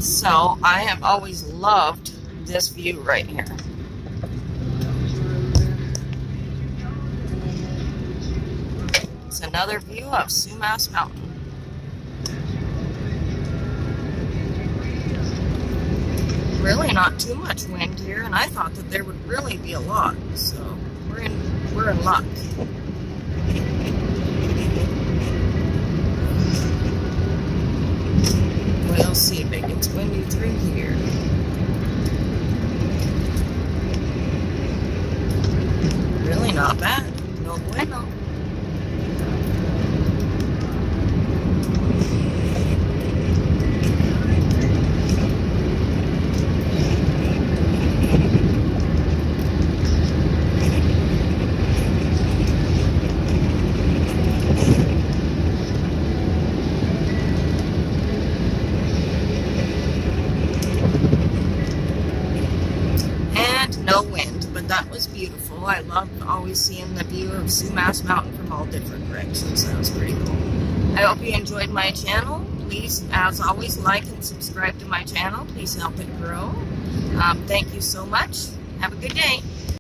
So I have always loved this view right here. It's another view of Sumas Mountain. Really not too much wind here, and I thought that there would really be a lot, so we're in luck. We'll see if it gets windy through here. Really not bad. No bueno. No wind, but that was beautiful. I loved always seeing the view of Sumas Mountain from all different directions. That was pretty cool. I hope you enjoyed my channel. Please, as always, like and subscribe to my channel. Please help it grow. Thank you so much. Have a good day.